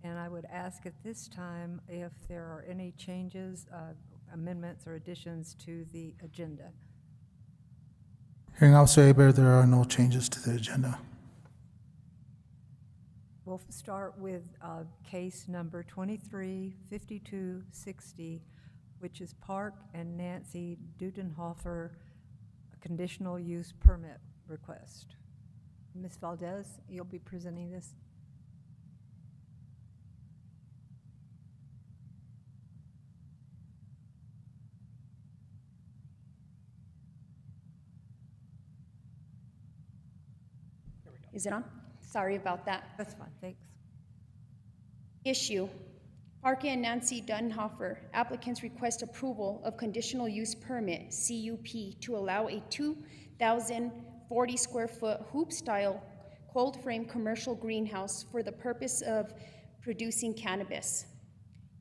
And I would ask at this time if there are any changes, amendments, or additions to the agenda. Hearing Officer Aber, there are no changes to the agenda. We'll start with case number 235260, which is Park and Nancy Dudenhofer, a conditional use permit request. Ms. Valdez, you'll be presenting this. Is it on? Sorry about that. That's fine, thanks. Issue. Parker and Nancy Dunhofer, applicants request approval of conditional use permit, CUP, to allow a 2,040 square foot hoop style cold frame commercial greenhouse for the purpose of producing cannabis.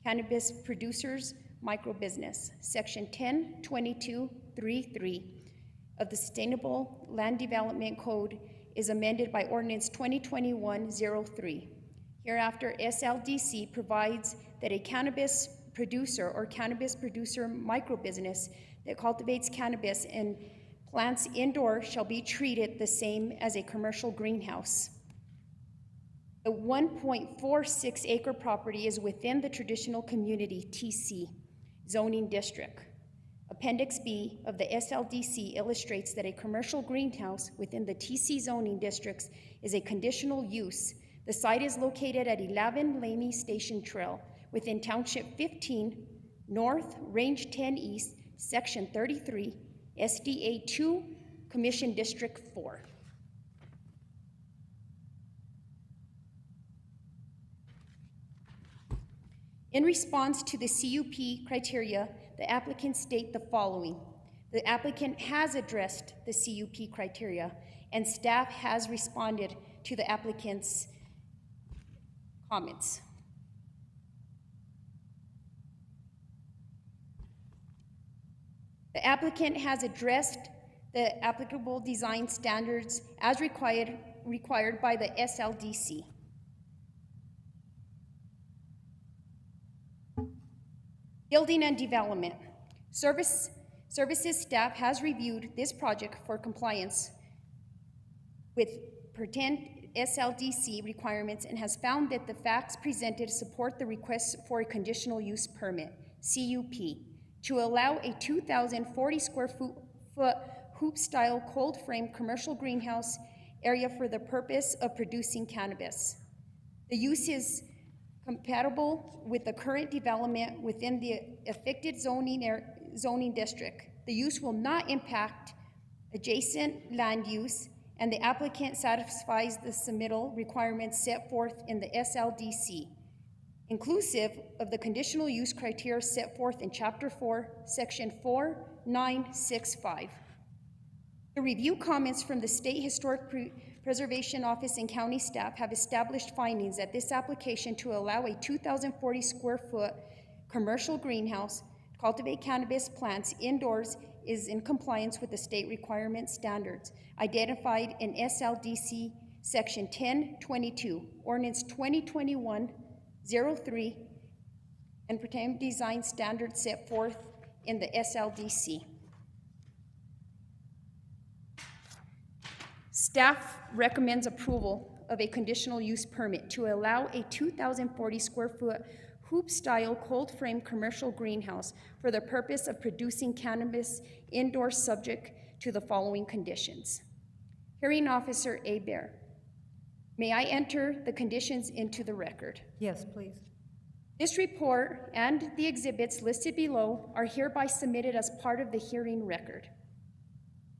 Cannabis producers microbusiness, section 1022.3.3 of the Sustainable Land Development Code is amended by ordinance 2021-03. Hereafter, SLDC provides that a cannabis producer or cannabis producer microbusiness that cultivates cannabis and plants indoor shall be treated the same as a commercial greenhouse. The 1.46 acre property is within the traditional community TC zoning district. Appendix B of the SLDC illustrates that a commercial greenhouse within the TC zoning districts is a conditional use. The site is located at 11 Lamy Station Trail within Township 15, North, Range 10 East, Section 33, SDA 2, Commission District 4. In response to the CUP criteria, the applicants state the following. The applicant has addressed the CUP criteria, and staff has responded to the applicant's comments. The applicant has addressed the applicable design standards as required by the SLDC. Building and development. Services staff has reviewed this project for compliance with pertinent SLDC requirements and has found that the facts presented support the request for a conditional use permit, CUP, to allow a 2,040 square foot hoop-style cold-frame commercial greenhouse area for the purpose of producing cannabis. The use is compatible with the current development within the affected zoning district. The use will not impact adjacent land use, and the applicant satisfies the submittal requirements set forth in the SLDC, inclusive of the conditional use criteria set forth in Chapter 4, Section 4965. The review comments from the State Historic Preservation Office and county staff have established findings that this application to allow a 2,040 square foot commercial greenhouse to cultivate cannabis plants indoors is in compliance with the state requirement standards identified in SLDC Section 1022, Ordinance 2021-03, and pertaining design standards set forth in the SLDC. Staff recommends approval of a conditional use permit to allow a 2,040 square foot hoop-style cold-frame commercial greenhouse for the purpose of producing cannabis indoors subject to the following conditions. Hearing Officer Aber, may I enter the conditions into the record? Yes, please. This report and the exhibits listed below are hereby submitted as part of the hearing record.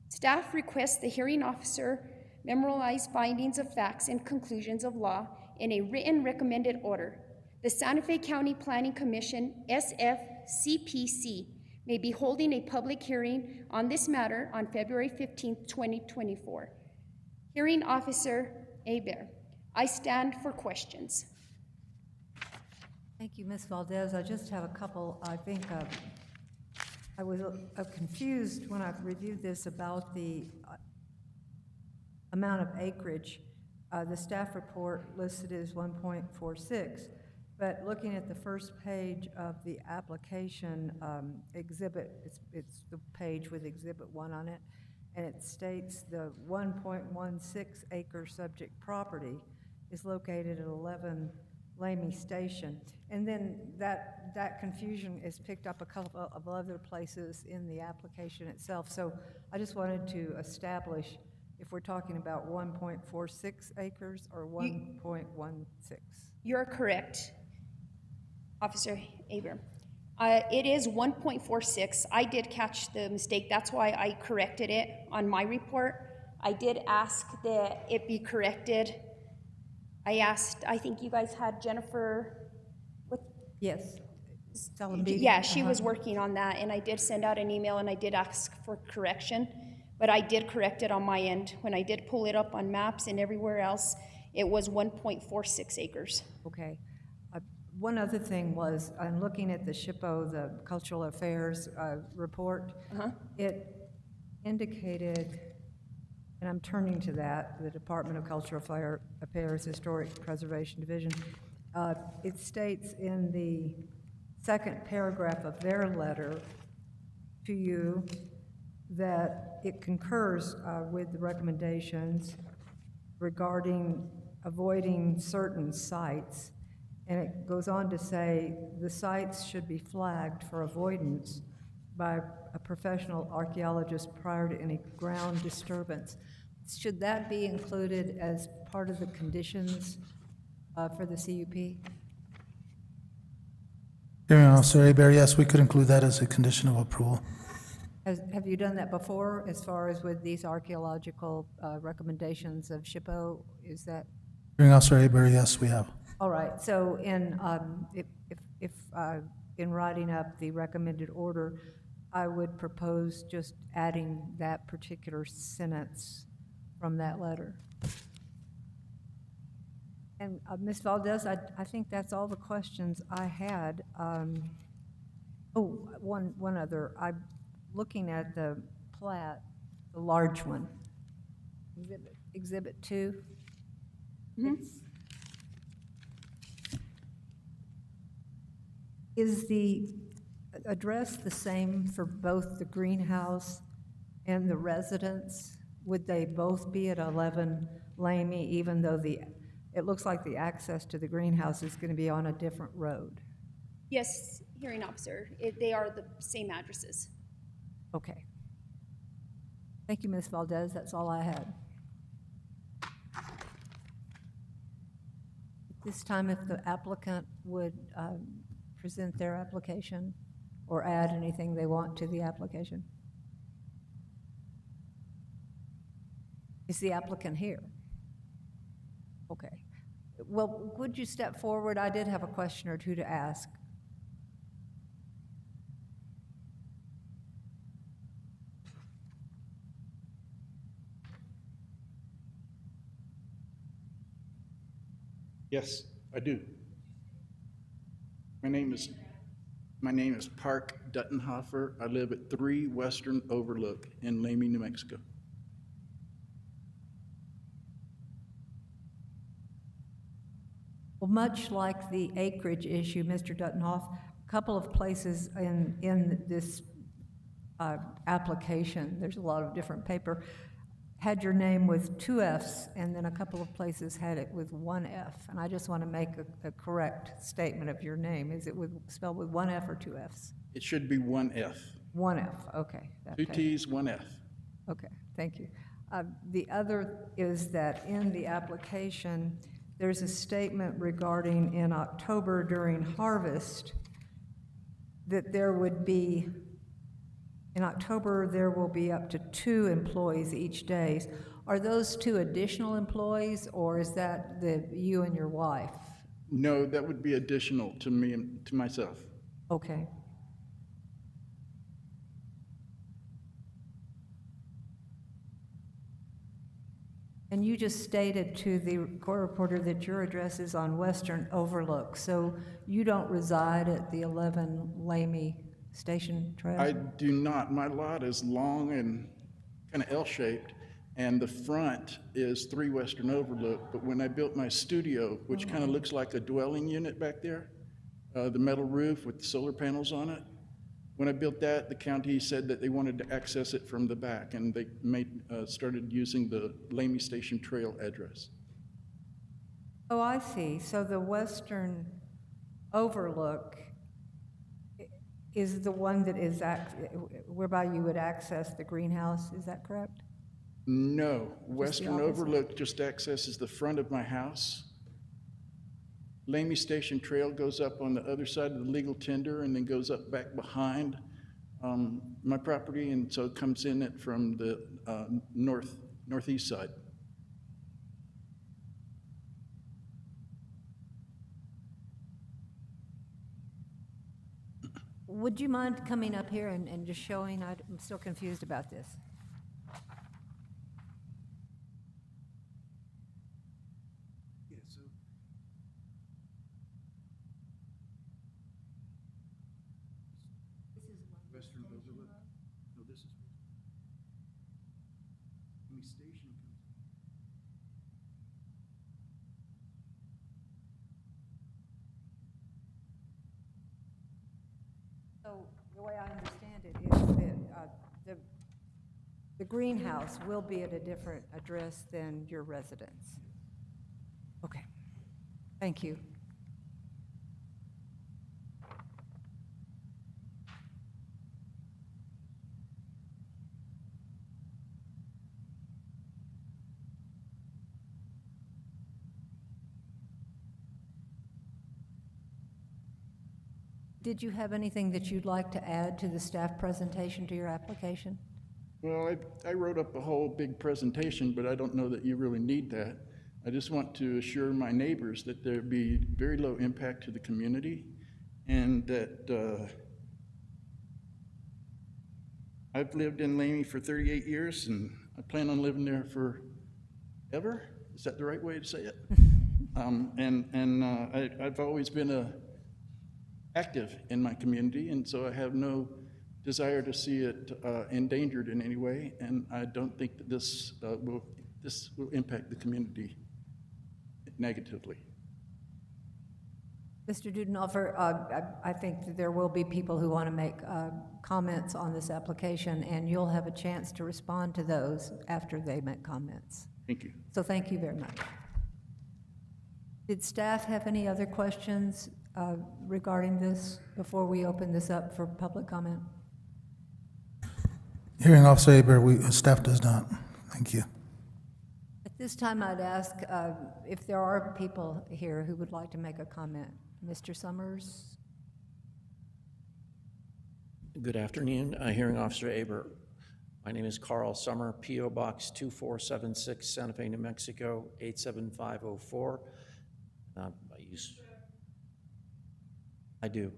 Staff requests the hearing officer memorialize findings of facts and conclusions of law in a written recommended order. The Santa Fe County Planning Commission, SFCPC, may be holding a public hearing on this matter on February 15, 2024. Hearing Officer Aber, I stand for questions. Thank you, Ms. Valdez. I just have a couple. I think I was confused when I reviewed this about the amount of acreage. The staff report listed as 1.46. But looking at the first page of the application exhibit, it's the page with Exhibit 1 on it, and it states the 1.16 acre subject property is located at 11 Lamy Station. And then that confusion is picked up a couple of other places in the application itself. So I just wanted to establish if we're talking about 1.46 acres or 1.16. You're correct, Officer Aber. It is 1.46. I did catch the mistake. That's why I corrected it on my report. I did ask that it be corrected. I asked, I think you guys had Jennifer, what? Yes. Salambidi. Yeah, she was working on that, and I did send out an email and I did ask for correction, but I did correct it on my end. When I did pull it up on maps and everywhere else, it was 1.46 acres. Okay. One other thing was, I'm looking at the SHPO, the Cultural Affairs report. It indicated, and I'm turning to that, the Department of Cultural Affairs Historic Preservation Division. It states in the second paragraph of their letter to you that it concurs with the recommendations regarding avoiding certain sites. And it goes on to say the sites should be flagged for avoidance by a professional archaeologist prior to any ground disturbance. Should that be included as part of the conditions for the CUP? Hearing Officer Aber, yes, we could include that as a condition of approval. Have you done that before as far as with these archaeological recommendations of SHPO? Is that? Hearing Officer Aber, yes, we have. All right, so in, if in writing up the recommended order, I would propose just adding that particular sentence from that letter. And Ms. Valdez, I think that's all the questions I had. One other, I'm looking at the plat, the large one, Exhibit 2. It's, is the address the same for both the greenhouse and the residence? Would they both be at 11 Lamy, even though it looks like the access to the greenhouse is going to be on a different road? Yes, hearing officer, they are the same addresses. Okay. Thank you, Ms. Valdez. That's all I had. At this time, if the applicant would present their application or add anything they want to the application. Is the applicant here? Okay. Well, would you step forward? I did have a question or two to ask. Yes, I do. My name is Park Duttenhofer. I live at 3 Western Overlook in Lamy, New Mexico. Well, much like the acreage issue, Mr. Duttenhoff, a couple of places in this application, there's a lot of different paper, had your name with 2 Fs, and then a couple of places had it with 1 F. And I just want to make a correct statement of your name. Is it spelled with 1 F or 2 Fs? It should be 1 F. 1 F, okay. 2 T's, 1 F. Okay, thank you. The other is that in the application, there's a statement regarding in October during harvest that there would be, in October, there will be up to 2 employees each day. Are those 2 additional employees, or is that you and your wife? No, that would be additional to me and to myself. Okay. And you just stated to the court reporter that your address is on Western Overlook, so you don't reside at the 11 Lamy Station Trail? I do not. My lot is long and kind of L-shaped, and the front is 3 Western Overlook. But when I built my studio, which kind of looks like a dwelling unit back there, the metal roof with the solar panels on it, when I built that, the county said that they wanted to access it from the back, and they started using the Lamy Station Trail address. Oh, I see. So the western overlook is the one that is whereby you would access the greenhouse, is that correct? No, Western opposite? Overlook just accesses the front of my house. Lamy Station Trail goes up on the other side of the legal tender and then goes up back behind my property, and so it comes in it from the northeast side. Would you mind coming up here and just showing? I'm still confused about this. Yeah, so Western Overlook. No, this is Lamy Station comes. So the way I understand it is that the greenhouse will be at a different address than your residence. Okay, thank you. Did you have anything that you'd like to add to the staff presentation to your application? Well, I wrote up a whole big presentation, but I don't know that you really need that. I just want to assure my neighbors that there'd be very low impact to the community, and that I've lived in Lamy for 38 years, and I plan on living there forever. Is that the right way to say it? I've always been active in my community, and so I have no desire to see it endangered in any way, and I don't think that this will impact the community negatively. Mr. Dudenhofer, I think that there will be people who want to make comments on this application, and you'll have a chance to respond to those after they make comments. Thank you. So thank you very much. Did staff have any other questions regarding this before we open this up for public comment? Hearing Officer Aber, staff does not. Thank you. At this time, I'd ask if there are people here who would like to make a comment. Mr. Summers? Good afternoon, Hearing Officer Aber. My name is Carl Summer, P.O. Box 2476, Santa Fe, New Mexico, 87504. I do.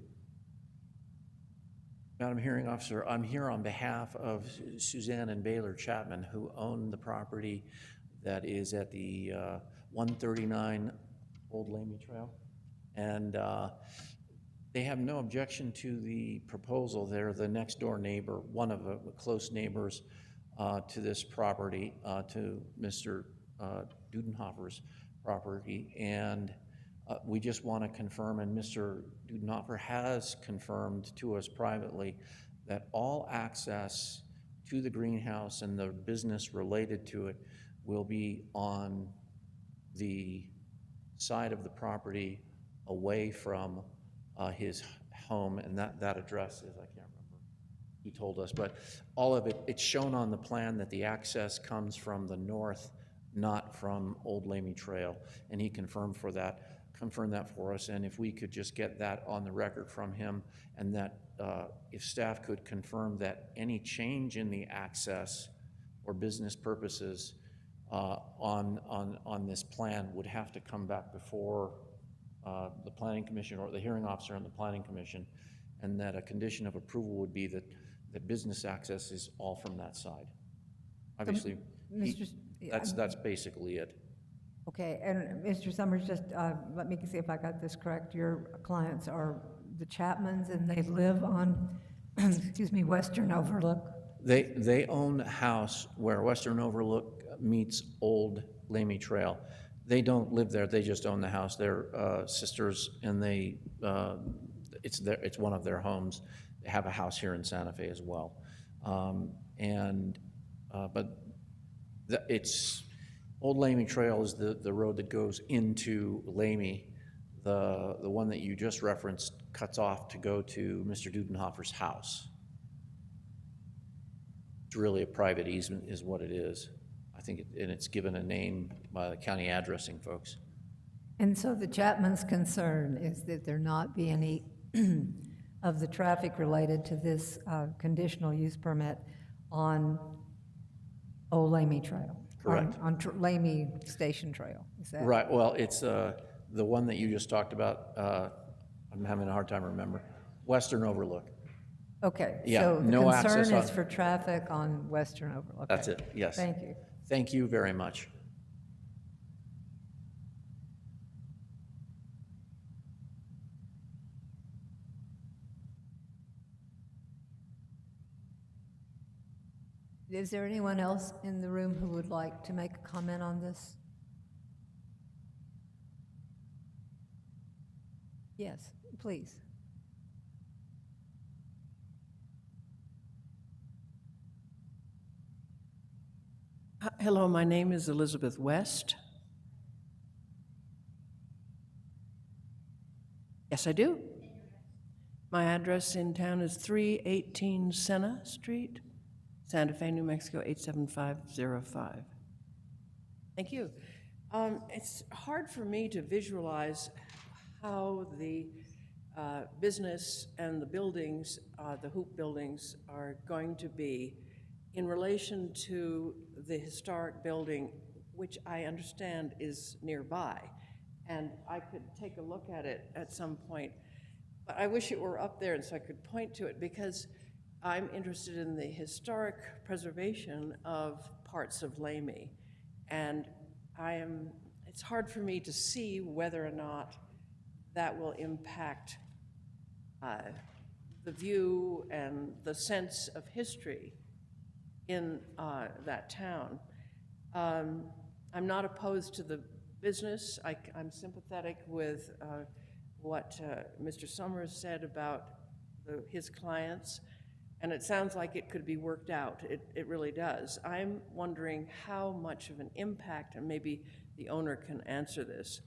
Madam Hearing Officer, I'm here on behalf of Suzanne and Baylor Chapman, who own the property that is at the 139 Old Lamy Trail. And they have no objection to the proposal. They're the next door neighbor, one of the close neighbors to this property, to Mr. Dudenhofer's property. And we just want to confirm, and Mr. Dudenhofer has confirmed to us privately, that all access to the greenhouse and the business related to it will be on the side of the property away from his home, and that address is, I can't remember, he told us, but all of it, it's shown on the plan that the access comes from the north, not from Old Lamy Trail, and he confirmed that for us, and if we could just get that on the record from him, and that if staff could confirm that any change in the access or business purposes on this plan would have to come back before the Planning Commission or the hearing officer and the Planning Commission, and that a condition of approval would be that business access is all from that side. Obviously, that's basically it. Okay, and Mr. Summers, just let me see if I got this correct. Your clients are the Chapmans, and they live on, excuse me, Western Overlook? They own a house where Western Overlook meets Old Lamy Trail. They don't live there, they just own the house. They're sisters, and it's one of their homes. They have a house here in Santa Fe as well. It's, Old Lamy Trail is the road that goes into Lamy. The one that you just referenced cuts off to go to Mr. Dudenhofer's house. It's really a private easement is what it is. I think, and it's given a name by the county addressing folks. And so the Chapman's concern is that there not be any of the traffic related to this conditional use permit on Old Lamy Trail? Correct. On Lamy Station Trail, is that? Right, well, it's the one that you just talked about, I'm having a hard time remembering, Western Overlook. Okay. Yeah, So the no access concern is on- for traffic on Western Overlook. That's Okay. it, yes. Thank you. Thank you very much. Is there anyone else in the room who would like to make a comment on this? Yes, please. Hello, my name is Elizabeth West. Yes, I do. My address in town is 318 Senna Street, Santa Fe, New Mexico, 87505. Thank you. It's hard for me to visualize how the business and the buildings, the Hoop buildings, are going to be in relation to the historic building, which I understand is nearby. And I could take a look at it at some point. But I wish it were up there and so I could point to it, because I'm interested in the historic preservation of parts of Lamy. And it's hard for me to see whether or not that will impact the view and the sense of history in that town. I'm not opposed to the business. I'm sympathetic with what Mr. Summers said about his clients, and it sounds like it could be worked out. It really does. I'm wondering how much of an impact, and maybe the owner can answer this,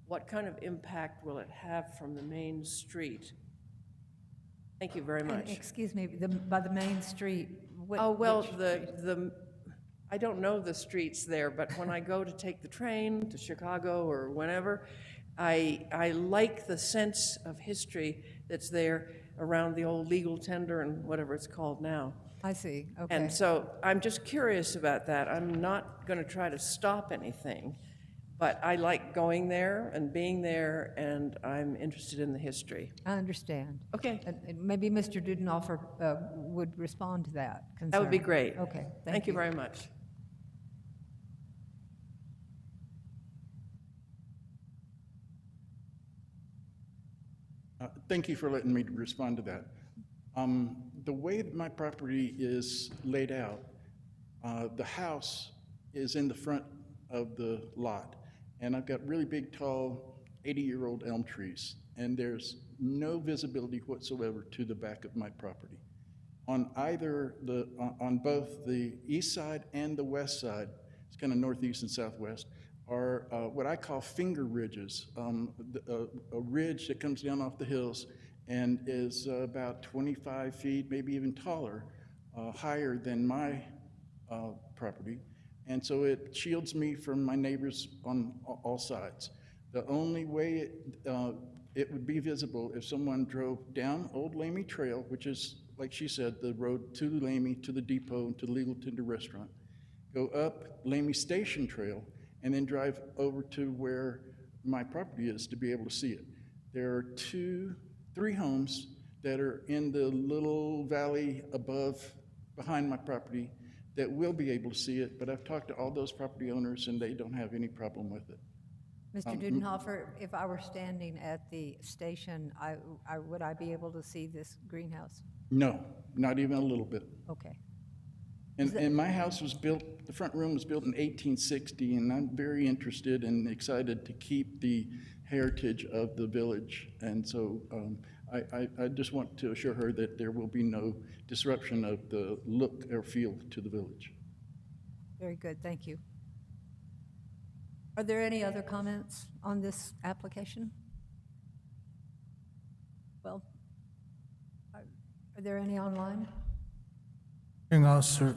what kind of impact will it have from the main street? Thank you very And much. excuse me, by the main street, what? Oh, well, which- I don't know the streets there, but when I go to take the train to Chicago or whenever, I like the sense of history that's there around the old legal tender and whatever it's called now. I see, okay. And so I'm just curious about that. I'm not going to try to stop anything, but I like going there and being there, and I'm interested in the history. I understand. Okay, And maybe Mr. Dudenhofer would respond to that concern. that would be great. Okay, Thank you very much. Thank you for letting me respond to that. The way that my property is laid out, the house is in the front of the lot, and I've got really big, tall, 80-year-old elm trees, and there's no visibility whatsoever to the back of my property. On on both the east side and the west side, it's kind of northeast and southwest, are what I call finger ridges, a ridge that comes down off the hills and is about 25 feet, maybe even taller, higher than my property. And so it shields me from my neighbors on all sides. The only way it would be visible if someone drove down Old Lamy Trail, which is, like she said, the road to Lamy, to the depot, to the Legal Tender Restaurant, go up Lamy Station Trail, and then drive over to where my property is to be able to see it. There are 3 homes that are in the little valley behind my property that will be able to see it, but I've talked to all those property owners and they don't have any problem with it. Mr. Dudenhofer, if I were standing at the station, would I be able to see this greenhouse? No, not even a little bit. Okay. And my house was built, the front room was built in 1860, and I'm very interested and excited to keep the heritage of the village. And so I just want to assure her that there will be no disruption of the look or feel to the village. Very good, thank you. Are there any other comments on this application? Well, are there any online? Hearing Officer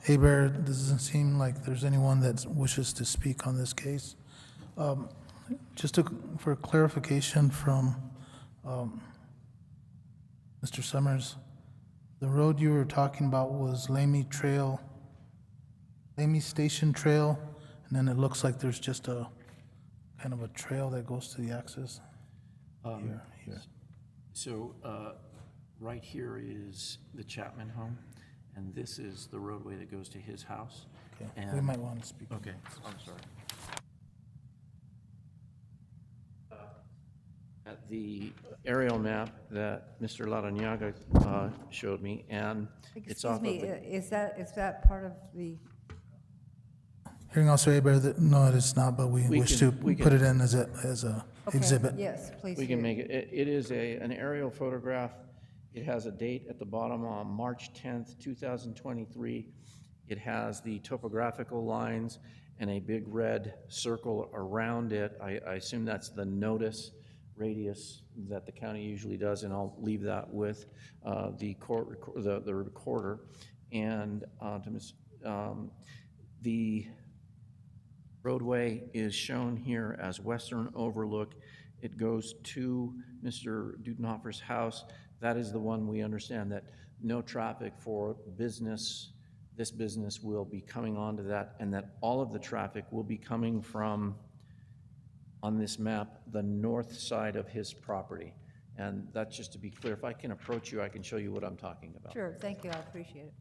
Aber, doesn't seem like there's anyone that wishes to speak on this case. Just for clarification from Mr. Summers, the road you were talking about was Lamy Station Trail, and then it looks like there's just a kind of a trail that goes to the access here. So, right here is the Chapman home, and this is the roadway that goes to his house. Okay, we And- might want to speak. Okay, I'm sorry. At the aerial map that Mr. Larrañaga showed me, and it's off Excuse of me, the... is that part of the, Hearing Officer Aber, no, it is not, but we We wish can- to we can- put it in as a okay, exhibit. yes, please We can do. make it, it is an aerial photograph. It has a date at the bottom on March 10th, 2023. It has the topographical lines and a big red circle around it. I assume that's the notice radius that the county usually does, and I'll leave that with the recorder. And the roadway is shown here as Western Overlook. It goes to Mr. Dudenhofer's house. That is the one we understand that no traffic for business, this business will be coming onto that, and that all of the traffic will be coming from, on this map, the north side of his property. And that's just to be clear. If I can approach you, I can show you what I'm talking about. Sure, thank you, I appreciate it.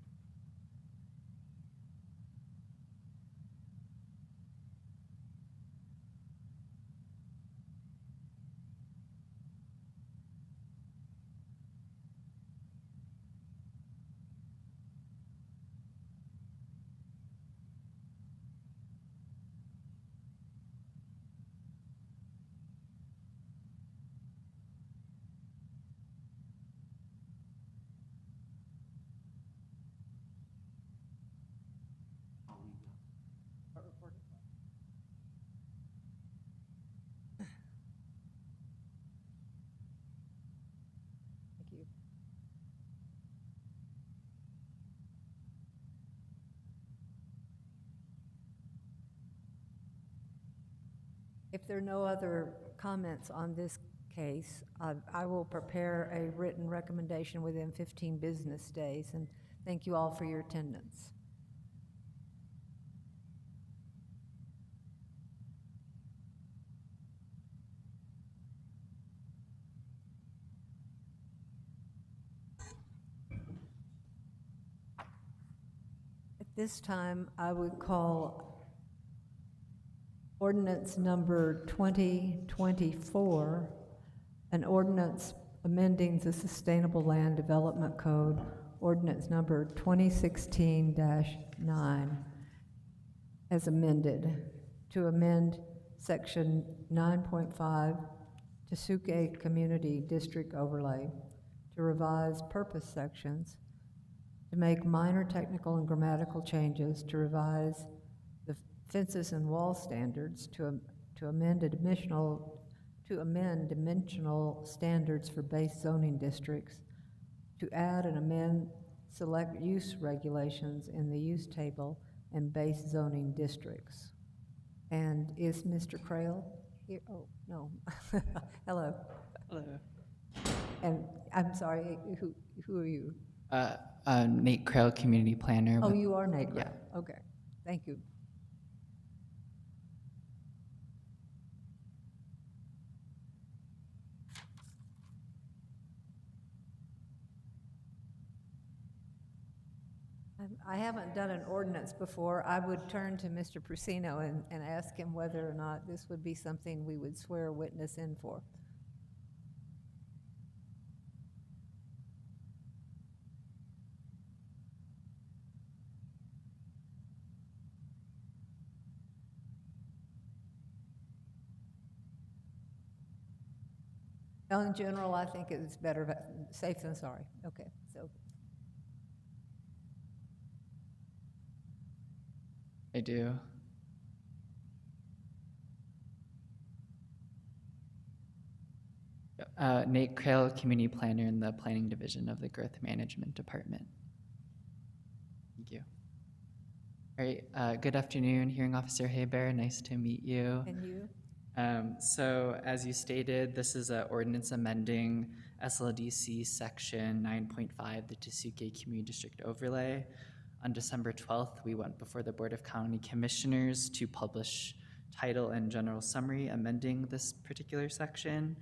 Thank you. If there are no other comments on this case, I will prepare a written recommendation within 15 business days, and thank you all for your attendance. At this time, I would call ordinance number 2024, an ordinance amending the Sustainable Land Development Code, ordinance number 2016-9, as amended, to amend section 9.5 Tesuque Community District Overlay, to revise purpose sections, to make minor technical and grammatical changes, to revise the fences and wall standards, to amend dimensional standards for base zoning districts, to add and amend select use regulations in the use table and base zoning districts. And is Mr. Crail here? Oh, no. Hello. Hello. And I'm sorry, who are you? Nate Krell, community planner. Oh, with- you are Nate Yeah. Gray. Okay, thank you. I haven't done an ordinance before. I would turn to Mr. Prusino and ask him whether or not this would be something we would swear a witness in for. Well, in general, I think it's better safe than sorry. Okay, so, I do. Nate Crail, Community Planner in the Planning Division of the Growth Management Department. Thank you. All right, good afternoon, Hearing Officer Hebert, nice to meet you. and you? So as you stated, this is an ordinance amending SLDC Section 9.5, the Tesuque Community District Overlay. On December 12th, we went before the Board of County Commissioners to publish title and general summary amending this particular section.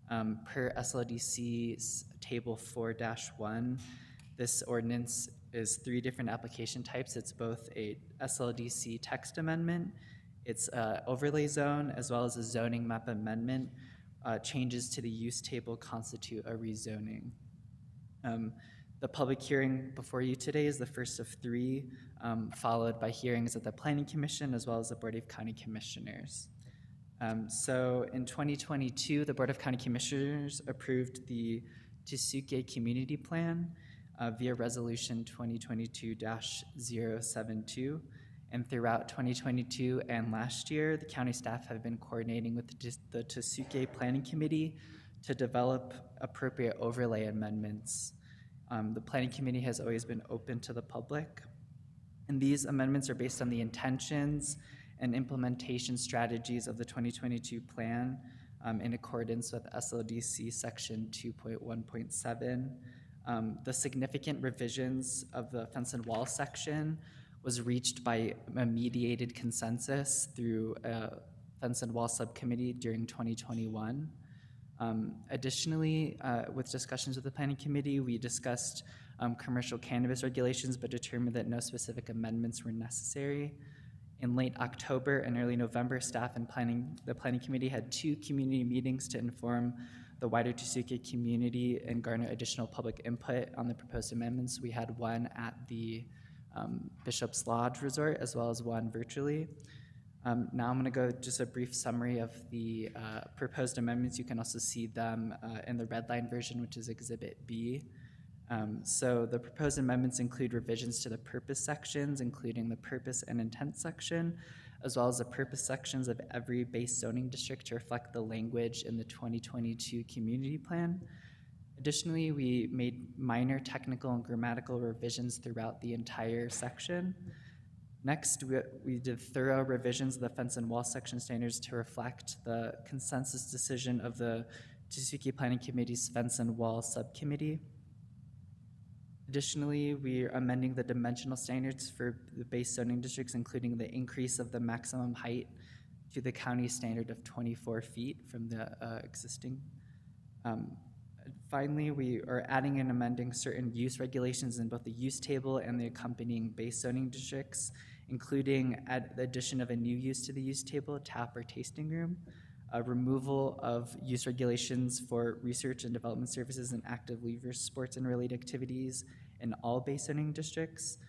Per SLDC Table 4-1, this ordinance is 3 different application types. It's both a SLDC text amendment, it's a overlay zone, as well as a zoning map amendment. Changes to the use table constitute a rezoning. The public hearing before you today is the first of 3, followed by hearings at the Planning Commission as well as the Board of County Commissioners. So in 2022, the Board of County Commissioners approved the Tesuque Community Plan via Resolution 2022-072. And throughout 2022 and last year, the county staff have been coordinating with the Tesuque Planning Committee to develop appropriate overlay amendments. The Planning Committee has always been open to the public, and these amendments are based on the intentions and implementation strategies of the 2022 plan in accordance with SLDC Section 2.1.7. The significant revisions of the fence and wall section was reached by a mediated consensus through a fence and wall subcommittee during 2021. Additionally, with discussions with the Planning Committee, we discussed commercial cannabis regulations, but determined that no specific amendments were necessary. In late October and early November, staff and the Planning Committee had 2 community meetings to inform the wider Tesuque community and garner additional public input on the proposed amendments. We had one at the Bishop's Lodge Resort, as well as one virtually. Now I'm going to go just a brief summary of the proposed amendments. You can also see them in the red line version, which is Exhibit B. So the proposed amendments include revisions to the purpose sections, including the purpose and intent section, as well as the purpose sections of every base zoning district to reflect the language in the 2022 community plan. Additionally, we made minor technical and grammatical revisions throughout the entire section. Next, we did thorough revisions of the fence and wall section standards to reflect the consensus decision of the Tesuque Planning Committee's Fence and Wall Subcommittee. Additionally, we are amending the dimensional standards for the base zoning districts, including the increase of the maximum height to the county standard of 24 feet from the existing. Finally, we are adding and amending certain use regulations in both the use table and the accompanying base zoning districts, including the addition of a new use to the use table, a tap or tasting room, removal of use regulations for research and development services and active leisure sports and related activities in all base zoning districts.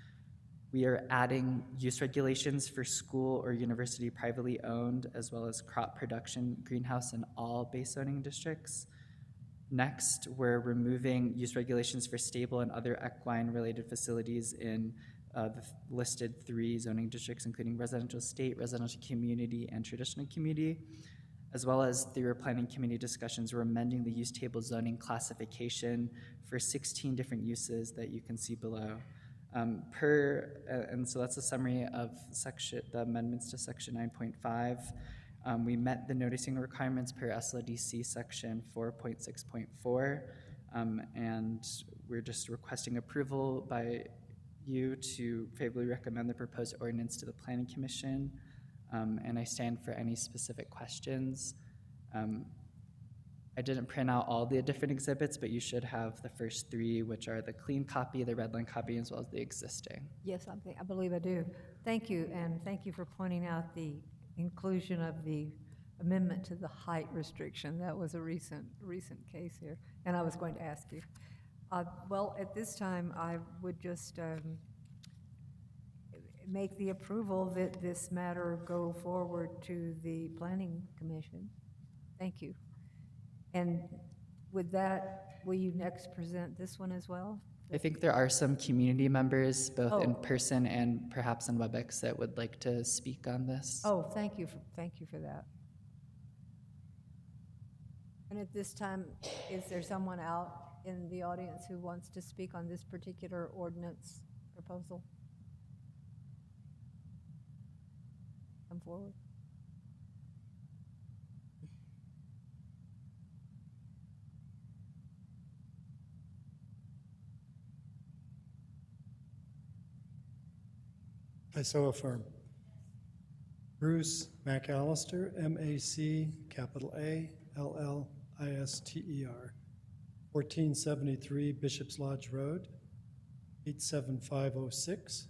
We are adding use regulations for school or university privately owned, as well as crop production greenhouse in all base zoning districts. Next, we're removing use regulations for stable and other equine-related facilities in the listed 3 zoning districts, including residential estate, residential community, and traditional community. As well as through our planning committee discussions, we're amending the use table zoning classification for 16 different uses that you can see below. And so that's a summary of the amendments to Section 9.5. We met the noticing requirements per SLDC Section 4.6.4, and we're just requesting approval by you to favorably recommend the proposed ordinance to the Planning Commission, and I stand for any specific questions. I didn't print out all the different exhibits, but you should have the first 3, which are the clean copy, the red line copy, as well as the existing. Yes, I believe I do. Thank you, and thank you for pointing out the inclusion of the amendment to the height restriction. That was a recent case here, and I was going to ask you. Well, at this time, I would just make the approval that this matter go forward to the Planning Commission. Thank you. And With that, will you next present this one as well? I think there are some community members, both in Oh. person and perhaps on WebEx, that would like to speak on this. Oh, thank you for that. And at this time, is there someone out in the audience who wants to speak on this particular ordinance proposal? Come forward. I so affirm. Bruce McAllister, M-A-C, capital A, L-L-I-S-T-E-R, 1473 Bishop's Lodge Road, 87506.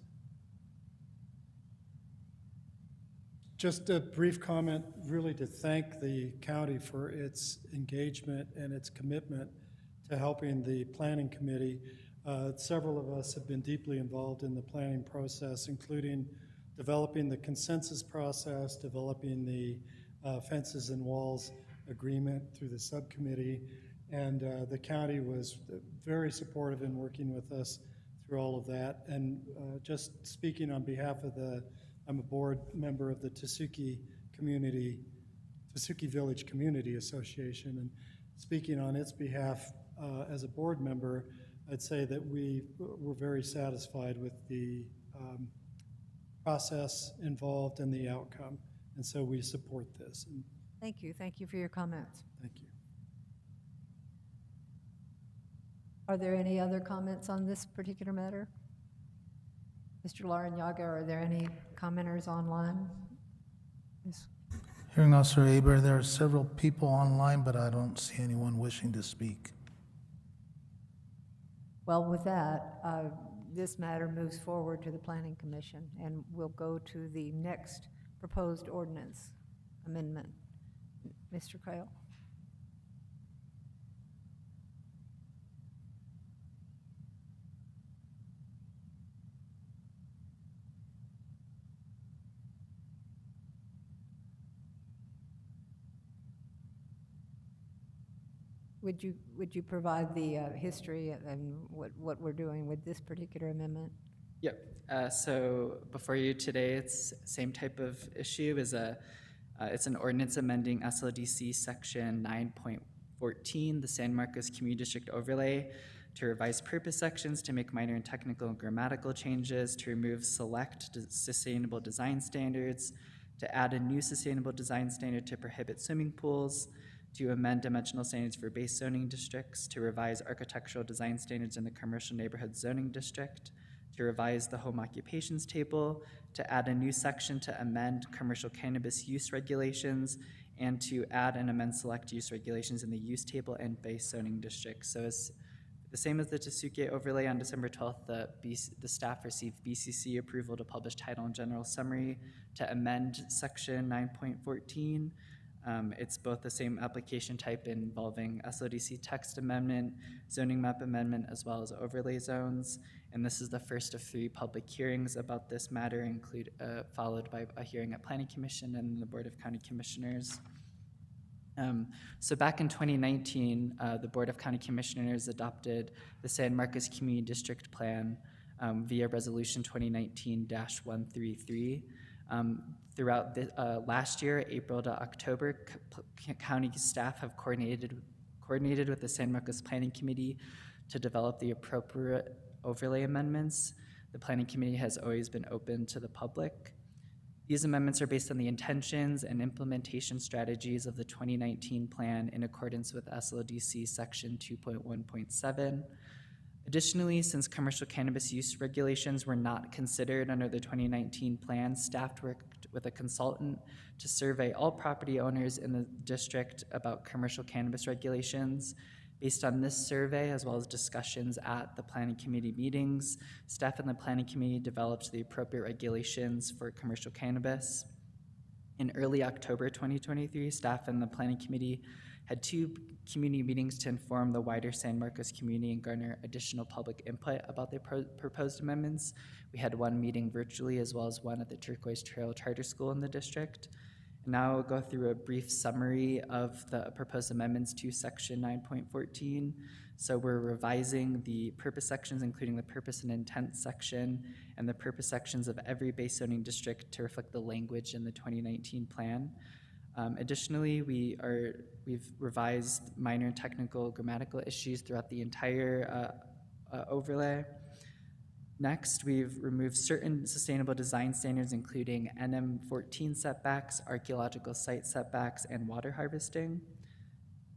Just a brief comment, really to thank the county for its engagement and its commitment to helping the planning committee. Several of us have been deeply involved in the planning process, including developing the consensus process, developing the fences and walls agreement through the subcommittee, and the county was very supportive in working with us through all of that. And just speaking on behalf of I'm a board member of the Tesuque Village Community Association, and speaking on its behalf as a board member, I'd say that we were very satisfied with the process involved and the outcome, and so we support this. And Thank you for your comments. thank you. Are there any other comments on this particular matter? Mr. Larrañaga, are there any commenters online? Yes. Hearing Officer Aber, there are several people online, but I don't see anyone wishing to speak. Well, with that, this matter moves forward to the Planning Commission, and we'll go to the next proposed ordinance amendment. Mr. Creel? Would you provide the history and what we're doing with this particular amendment? Yep. So before you today, it's same type of issue as it's an ordinance amending SLDC section 9.14, the San Marcos Community District overlay, to revise purpose sections, to make minor and technical and grammatical changes, to remove select sustainable design standards, to add a new sustainable design standard to prohibit swimming pools, to amend dimensional standards for base zoning districts, to revise architectural design standards in the commercial neighborhood zoning district, to revise the home occupations table, to add a new section to amend commercial cannabis use regulations, and to add and amend select use regulations in the use table and base zoning districts. So it's the same as the Tesuque overlay. On December 12th, the staff received BCC approval to publish title and general summary to amend section 9.14. It's both the same application type involving SODC text amendment, zoning map amendment, as well as overlay zones. And this is the first of 3 public hearings about this matter, followed by a hearing at Planning Commission and the Board of County Commissioners. So back in 2019, the Board of County Commissioners adopted the San Marcos Community District Plan via Resolution 2019-133. Throughout the, last year, April to October, county staff have coordinated with the San Marcos Planning Committee to develop the appropriate overlay amendments. The Planning Committee has always been open to the public. These amendments are based on the intentions and implementation strategies of the 2019 plan in accordance with SLDC Section 2.1.7. Additionally, since commercial cannabis use regulations were not considered under the 2019 plan, staff worked with a consultant to survey all property owners in the district about commercial cannabis regulations. Based on this survey, as well as discussions at the Planning Committee meetings, staff and the Planning Committee developed the appropriate regulations for commercial cannabis. In early October 2023, staff and the Planning Committee had 2 community meetings to inform the wider San Marcos community and garner additional public input about the proposed amendments. We had 1 meeting virtually, as well as 1 at the Turquoise Trail Charter School in the district. And now I'll go through a brief summary of the proposed amendments to section 9.14. So we're revising the purpose sections, including the purpose and intent section, and the purpose sections of every base zoning district to reflect the language in the 2019 plan. Additionally, we've revised minor technical grammatical issues throughout the entire overlay. Next, we've removed certain sustainable design standards, including NM14 setbacks, archaeological site setbacks, and water harvesting.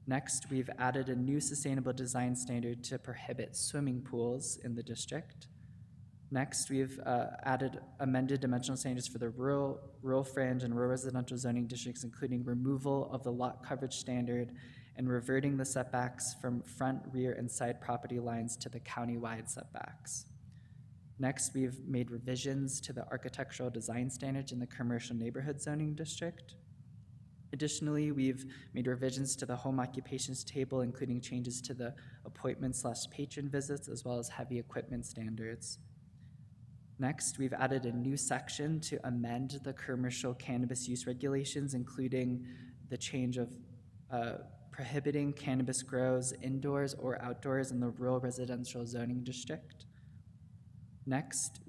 Next, we've added a new sustainable design standard to prohibit swimming pools in the district. Next, we've amended dimensional standards for the rural fringe and rural residential zoning districts, including removal of the lot coverage standard and reverting the setbacks from front, rear, and side property lines to the county-wide setbacks. Next, we've made revisions to the architectural design standards in the commercial neighborhood zoning district. Additionally, we've made revisions to the home occupations table, including changes to the appointment/patron visits, as well as heavy equipment standards. Next, we've added a new section to amend the commercial cannabis use regulations, including the change of prohibiting cannabis grows indoors or outdoors in the rural residential zoning district. Next,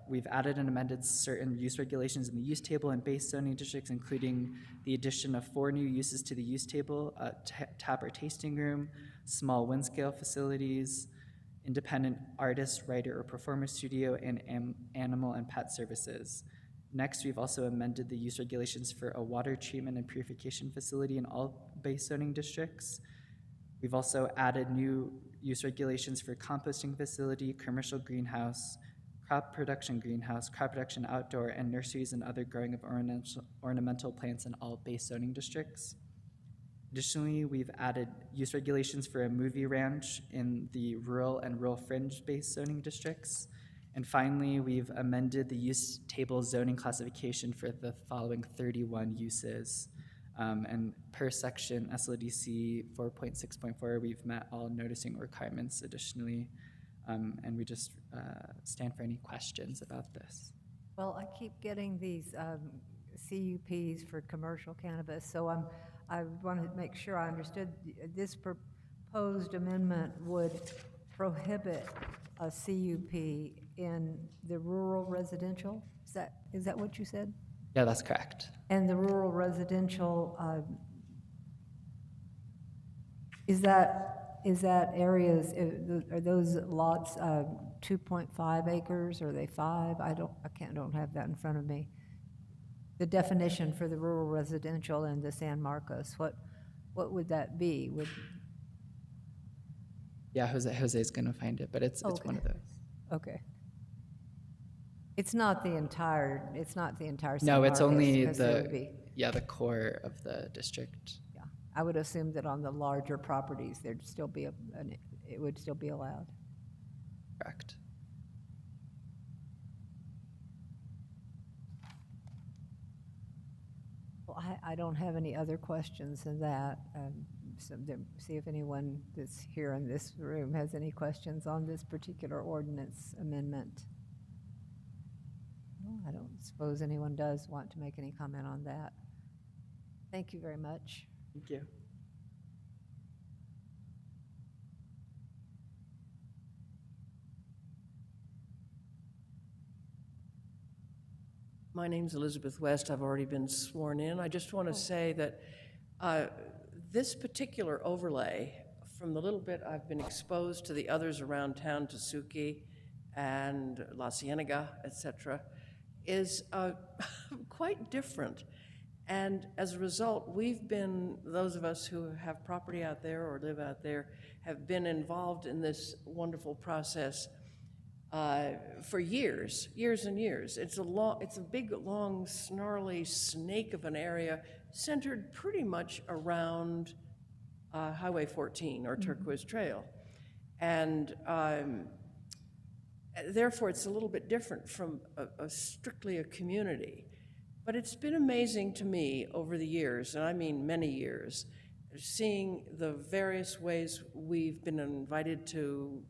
we've added and amended certain use regulations in the use table and base zoning districts, including the addition of 4 new uses to the use table: tap or tasting room, small wind scale facilities, independent artist, writer, or performer studio, and animal and pet services. Next, we've also amended the use regulations for a water treatment and purification facility in all base zoning districts. We've also added new use regulations for composting facility, commercial greenhouse, crop production greenhouse, crop production outdoor, and nurseries and other growing of ornamental plants in all base zoning districts. Additionally, we've added use regulations for a movie ranch in the rural and rural fringe-based zoning districts. And finally, we've amended the use table zoning classification for the following 31 uses. And per section SLDC 4.6.4, we've met all noticing requirements additionally. And we just stand for any questions about this. Well, I keep getting these CUPs for commercial cannabis, so I want to make sure I understood. This proposed amendment would prohibit a CUP in the rural residential? Is that what you said? Yeah, that's correct. And the rural residential, is that areas, are those lots 2.5 acres, or are they 5? I don't have that in front of me. The definition for the rural residential in the San Marcos, what would that be? Yeah, Jose's gonna find it, but it's one of those. Okay. It's not the entire San No, it's Marcos, only because there would be- the core of the district. Yeah, I would assume that on the larger properties, it would still be allowed. Correct. Well, I don't have any other questions than that. See if anyone that's here in this room has any questions on this particular ordinance amendment. No, I don't suppose anyone does want to make any comment on that. Thank you very much. Thank you. My name's Elizabeth West. I've already been sworn in. I just want to say that this particular overlay, from the little bit I've been exposed to the others around town, Tesuque and La Cienega, et cetera, is quite different. And as a result, those of us who have property out there or live out there, have been involved in this wonderful process for years and years. It's a big, long, snarly snake of an area centered pretty much around Highway 14 or Turquoise Trail. And therefore, it's a little bit different from strictly a community. But it's been amazing to me over the years, and I mean many years, seeing the various ways we've been invited to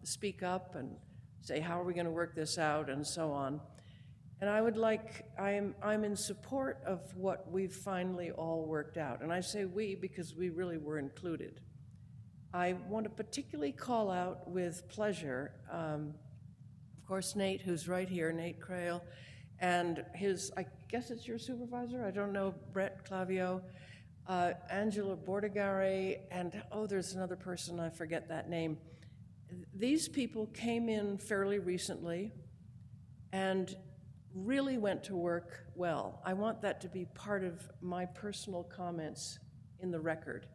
speak up and say, how are we going to work this out, and so on. And I'm in support of what we've finally all worked out. And I say we because we really were included. I want to particularly call out with pleasure, of course, Nate, who's right here, Nate Crail, and his, I guess it's your supervisor, I don't know, Brett Clavio, Angela Bordegare, and there's another person, I forget that name. These people came in fairly recently and really went to work well. I want that to be part of my personal comments in the record.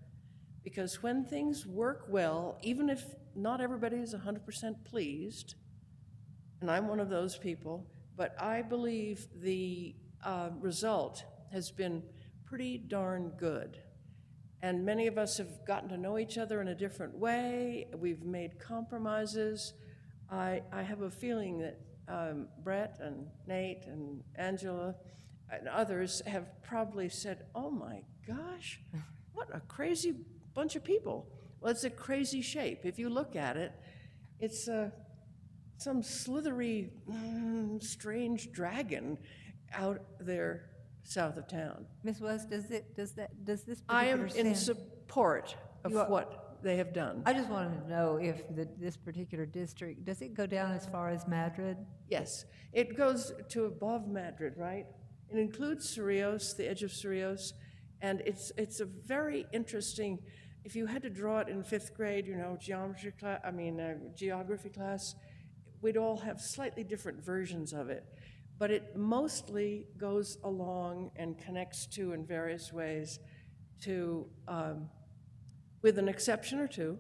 Because when things work well, even if not everybody is 100% pleased, and I'm one of those people, but I believe the result has been pretty darn good. And many of us have gotten to know each other in a different way. We've made compromises. I have a feeling that Brett and Nate and Angela and others have probably said, oh my gosh, what a crazy bunch of people. Well, it's a crazy shape. If you look at it, it's some slithery, strange dragon out there south of town. Ms. West, does this I am particular in sin- support of You are- what they have done. I just wanted to know if this particular district, does it go down as far as Madrid? Yes, it goes to above Madrid, right? It includes Cerrillos, the edge of Cerrillos, and it's a very interesting, if you had to draw it in 5th grade, geography class, we'd all have slightly different versions of it. But it mostly goes along and connects to, in various ways, to, with an exception or two,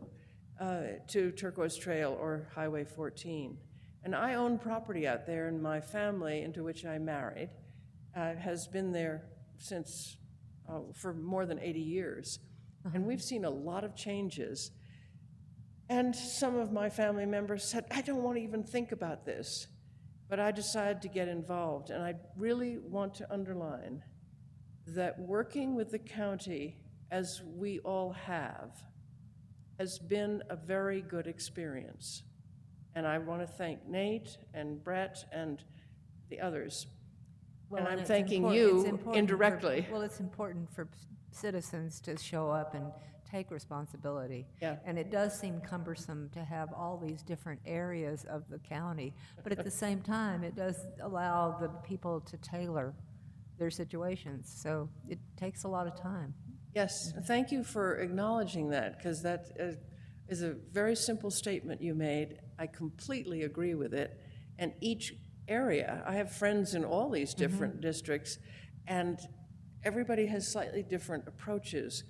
to Turquoise Trail or Highway 14. And I own property out there, and my family, into which I married, has been there since, for more than 80 years. And we've seen a lot of changes. And some of my family members said, I don't want to even think about this. But I decided to get involved, and I really want to underline that working with the county, as we all have, has been a very good experience. And I want to thank Nate and Brett and the others. And I'm it's thanking it's you important for- indirectly. Well, it's important for citizens to show up and take responsibility. Yeah. And it does seem cumbersome to have all these different areas of the county, but at the same time, it does allow the people to tailor their situations. So it takes a lot of time. Yes, thank you for acknowledging that, because that is a very simple statement you made. I completely agree with it. And each area, I have friends in all these different districts, and everybody has slightly different approaches.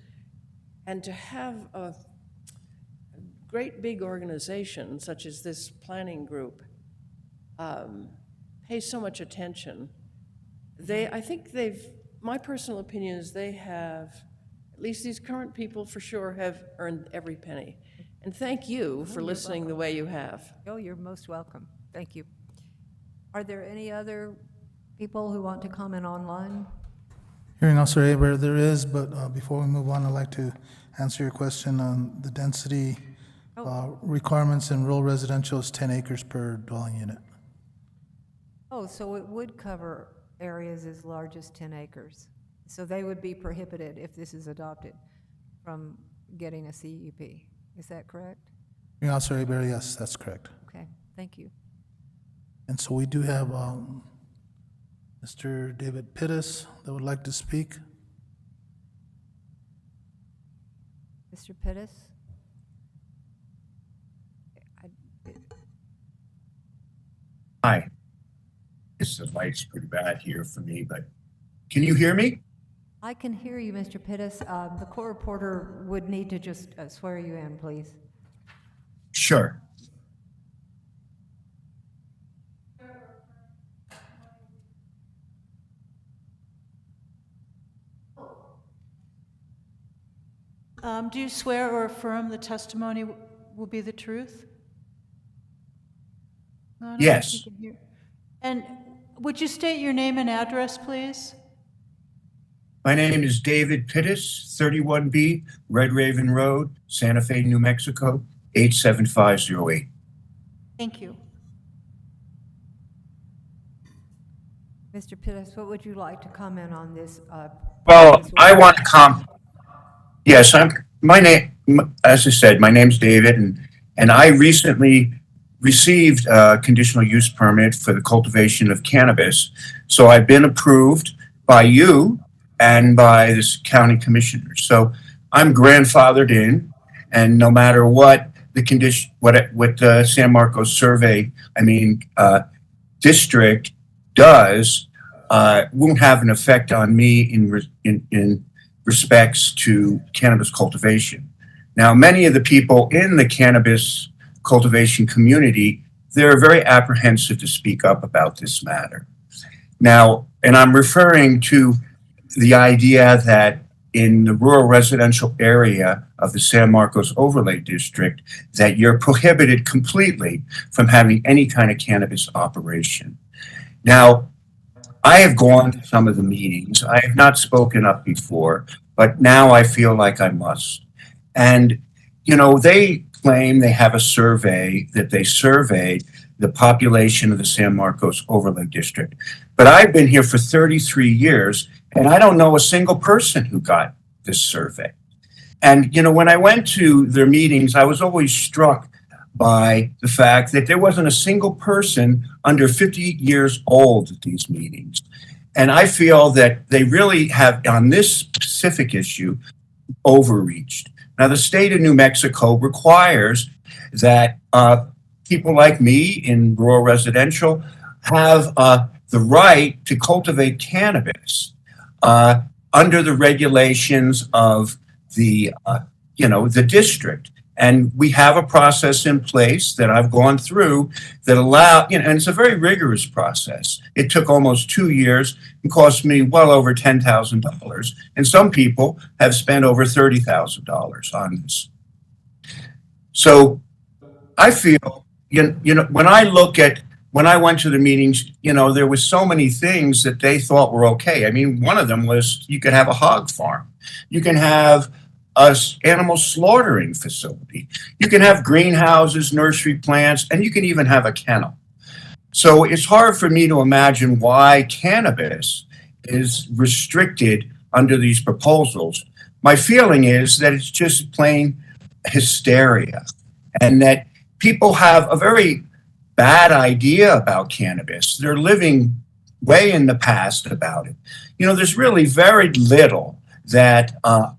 And to have a great big organization such as this planning group pay so much attention, I think my personal opinion is they have, at least these current people for sure, have earned every penny. And thank you for listening the way you have. Oh, you're most welcome. Thank you. Are there any other people who want to comment online? Hearing Officer Aber, there is, but before we move on, I'd like to answer your question on the density requirements in rural residential is 10 acres per dwelling unit. Oh, so it would cover areas as large as 10 acres. So they would be prohibited if this is adopted from getting a CUP. Is that correct? Hearing Officer Aber, yes, that's correct. Okay, thank you. And so we do have Mr. David Pittis that would like to speak. Mr. Pittis? Hi. This the light's pretty bad here for me, but can you hear me? I can hear you, Mr. Pittis. The court reporter would need to just swear you in, please. Sure. Do you swear or affirm the testimony will be the truth? I don't know if Yes. you can hear. And would you state your name and address, please? My name is David Pittis, 31B Red Raven Road, Santa Fe, New Mexico, 87508. Thank you. Mr. Pittis, what would you like to comment on this? Well, this I order? want to yes, as I said, my name's David, and I recently received a conditional use permit for the cultivation of cannabis. So I've been approved by you and by this county commissioner. So I'm grandfathered in, and no matter what the condition, what the San Marcos survey, district does, won't have an effect on me in respects to cannabis cultivation. Now, many of the people in the cannabis cultivation community, they're very apprehensive to speak up about this matter. Now, and I'm referring to the idea that in the rural residential area of the San Marcos Overlay District, that you're prohibited completely from having any kind of cannabis operation. Now, I have gone to some of the meetings. I have not spoken up before, but now I feel like I must. And, they claim they have a survey that they surveyed the population of the San Marcos Overlay District. But I've been here for 33 years, and I don't know a single person who got this survey. And, when I went to their meetings, I was always struck by the fact that there wasn't a single person under 50 years old at these meetings. And I feel that they really have, on this specific issue, overreached. Now, the state of New Mexico requires that people like me in rural residential have the right to cultivate cannabis under the regulations of the district. And we have a process in place that I've gone through that allow, and it's a very rigorous process. It took almost 2 years and cost me well over $10,000. And some people have spent over $30,000 on this. So I feel, when I went to the meetings, there was so many things that they thought were okay. One of them was you could have a hog farm. You can have an animal slaughtering facility. You can have greenhouses, nursery plants, and you can even have a kennel. So it's hard for me to imagine why cannabis is restricted under these proposals. My feeling is that it's just plain hysteria, and that people have a very bad idea about cannabis. They're living way in the past about it. There's really very little that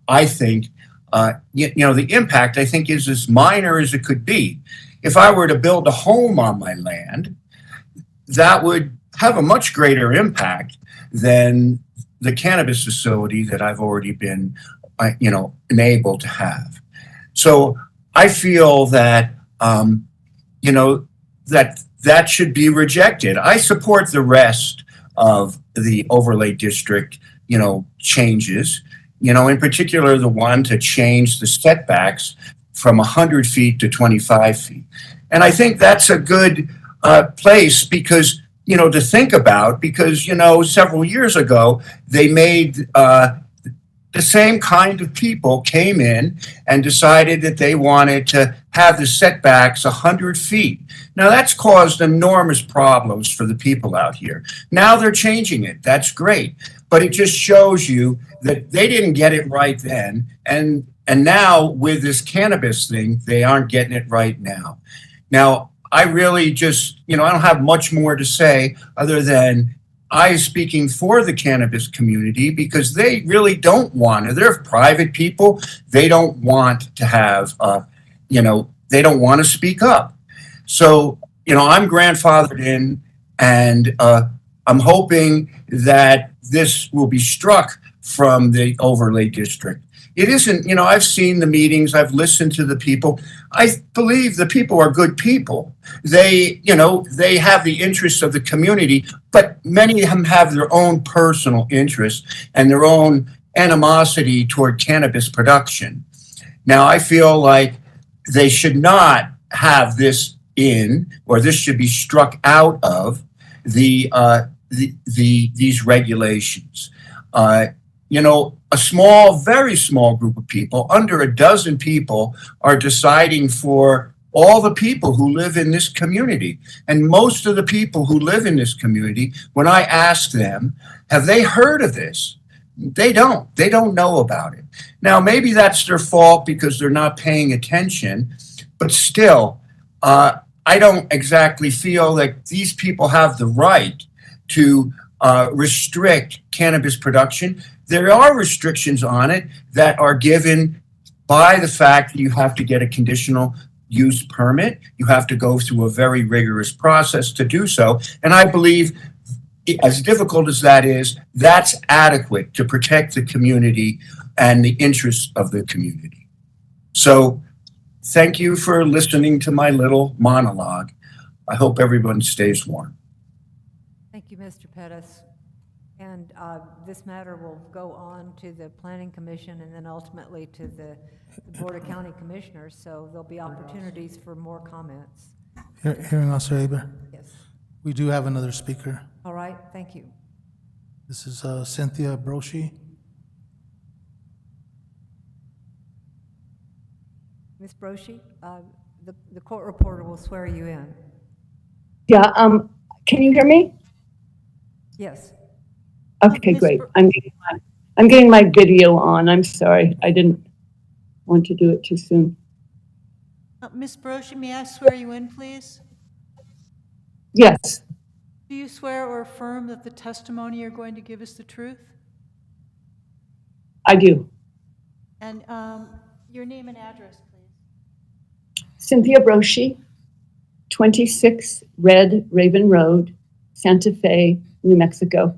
I think the impact, I think, is as minor as it could be. If I were to build a home on my land, that would have a much greater impact than the cannabis facility that I've already been, enabled to have. So I feel that, that should be rejected. I support the rest of the overlay district, changes. In particular, the one to change the setbacks from 100 feet to 25 feet. And I think that's a good place because, to think about, because, several years ago, they made the same kind of people came in and decided that they wanted to have the setbacks 100 feet. Now, that's caused enormous problems for the people out here. Now they're changing it. That's great. But it just shows you that they didn't get it right then. And now with this cannabis thing, they aren't getting it right now. Now, I really just, I don't have much more to say other than I speaking for the cannabis community because they really don't want to. They're private people. They don't want to have, they don't want to speak up. So, I'm grandfathered in, and I'm hoping that this will be struck from the overlay district. It isn't, I've seen the meetings, I've listened to the people. I believe the people are good people. They, they have the interests of the community, but many of them have their own personal interests and their own animosity toward cannabis production. Now, I feel like they should not have this in, or this should be struck out of these regulations. A small, very small group of people, under a dozen people, are deciding for all the people who live in this community. And most of the people who live in this community, when I ask them, have they heard of this? They don't. They don't know about it. Now, maybe that's their fault because they're not paying attention, but still, I don't exactly feel that these people have the right to restrict cannabis production. There are restrictions on it that are given by the fact that you have to get a conditional use permit. You have to go through a very rigorous process to do so. And I believe, as difficult as that is, that's adequate to protect the community and the interests of the community. So thank you for listening to my little monologue. I hope everyone stays warm. Thank you, Mr. Pettis. And this matter will go on to the Planning Commission and then ultimately to the Board of County Commissioners, so there'll be opportunities for more comments. Hearing Officer Aber, Yes. we do have another speaker. All right, thank you. This is Cynthia Broshi. Ms. Broshi, the court reporter will swear you in. Yeah, can you hear me? Yes. Okay, Ms. great. I'm getting my video on. I'm sorry. I didn't want to do it too soon. Ms. Broshi, may I swear you in, please? Yes, Do you swear or affirm that the testimony you're going to give is the truth? I do. And your name and address, please. Cynthia Broshi, 26 Red Raven Road, Santa Fe, New Mexico,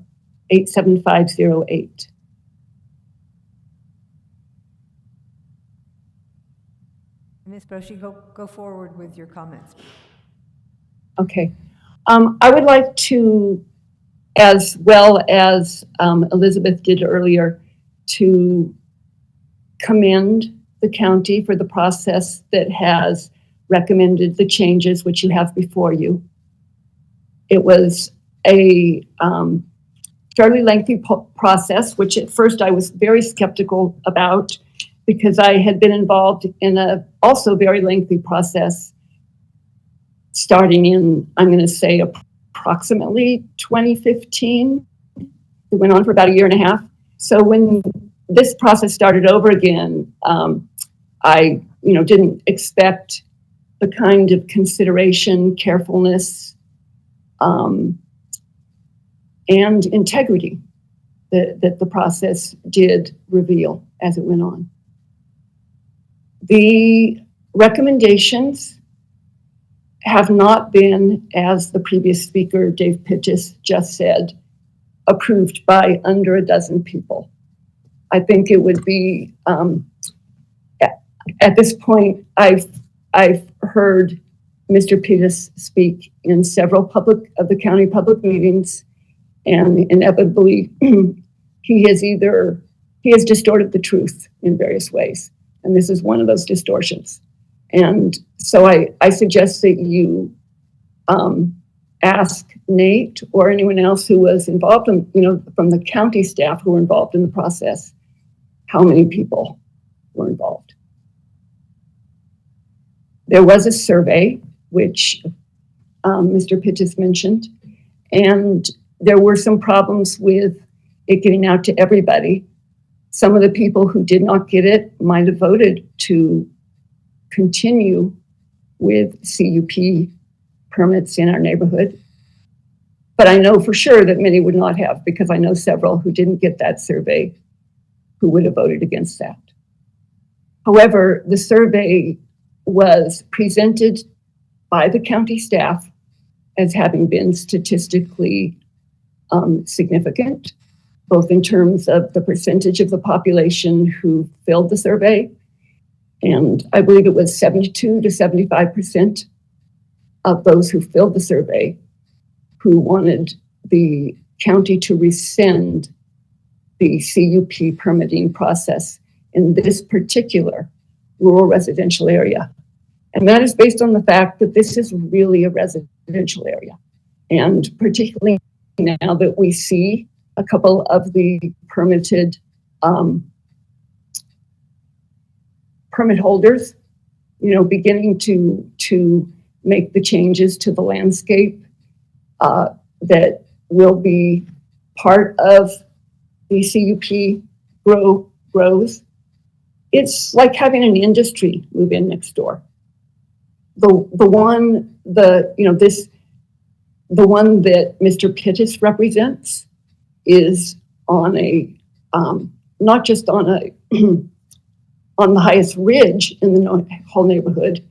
87508. Ms. Broshi, go forward with your comments. Okay. I would like to, as well as Elizabeth did earlier, to commend the county for the process that has recommended the changes which you have before you. It was a fairly lengthy process, which at first I was very skeptical about because I had been involved in a also very lengthy process starting in, I'm going to say, approximately 2015. It went on for about a year and a half. So when this process started over again, I didn't expect the kind of consideration, carefulness, and integrity that the process did reveal as it went on. The recommendations have not been, as the previous speaker, Dave Pittis, just said, approved by under a dozen people. I think it would be, at this point, I've heard Mr. Pittis speak in several of the county public meetings, and inevitably he has distorted the truth in various ways. And this is one of those distortions. And so I suggest that you ask Nate or anyone else who was involved in, from the county staff who were involved in the process, how many people were involved. There was a survey, which Mr. Pittis mentioned, and there were some problems with it getting out to everybody. Some of the people who did not get it might have voted to continue with CUP permits in our neighborhood. But I know for sure that many would not have, because I know several who didn't get that survey who would have voted against that. However, the survey was presented by the county staff as having been statistically significant, both in terms of the percentage of the population who filled the survey, and I believe it was 72 to 75% of those who filled the survey who wanted the county to rescind the CUP permitting process in this particular rural residential area. And that is based on the fact that this is really a residential area. And particularly now that we see a couple of the permit holders beginning to make the changes to the landscape that will be part of the CUP growth. It's like having an industry move in next door. The one that Mr. Pittis represents is on a not just on a on the highest ridge in the whole neighborhood,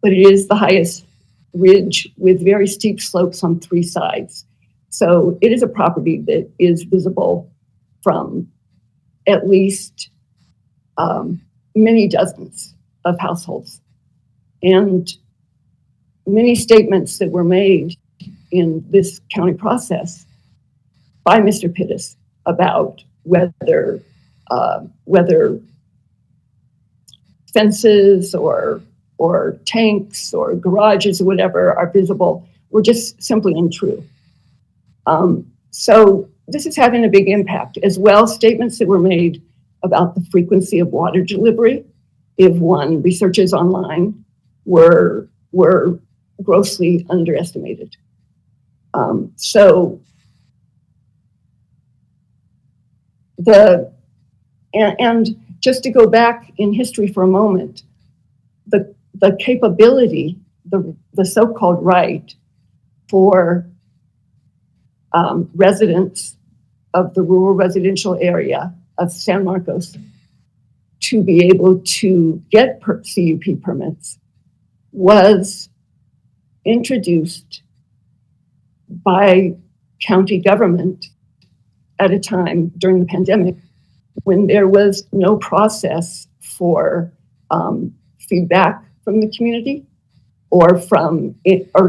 but it is the highest ridge with very steep slopes on 3 sides. So it is a property that is visible from at least many dozens of households. And many statements that were made in this county process by Mr. Pittis about whether fences or tanks or garages or whatever are visible were just simply untrue. So this is having a big impact. As well, statements that were made about the frequency of water delivery, if one researches online, were grossly underestimated. And just to go back in history for a moment, the capability, the so-called right for residents of the rural residential area of San Marcos to be able to get CUP permits was introduced by county government at a time during the pandemic when there was no process for feedback from the community or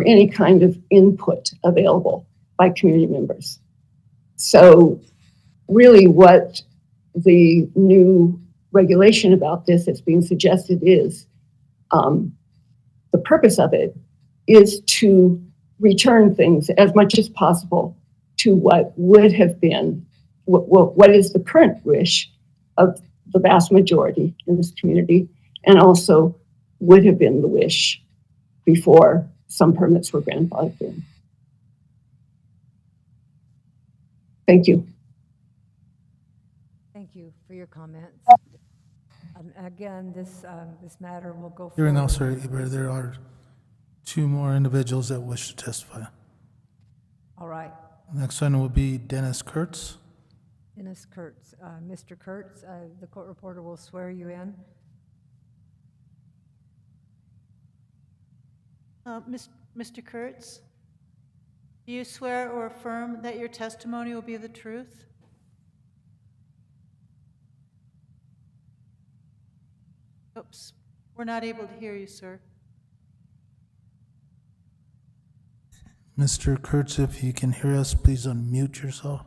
any kind of input available by community members. So really what the new regulation about this that's being suggested is, the purpose of it is to return things as much as possible to what would have been, what is the current wish of the vast majority in this community, and also would have been the wish before some permits were grandfathered in. Thank you. Thank you for your comments. Again, this matter will go forward. Hearing now, Sir Eber, there are 2 more individuals that wish to testify. All right. Next one will be Dennis Kurtz. Dennis Kurtz. Mr. Kurtz, the court reporter will swear you in. Mr. Kurtz, do you swear or affirm that your testimony will be the truth? Oops, we're not able to hear you, sir. Mr. Kurtz, if you can hear us, please unmute yourself.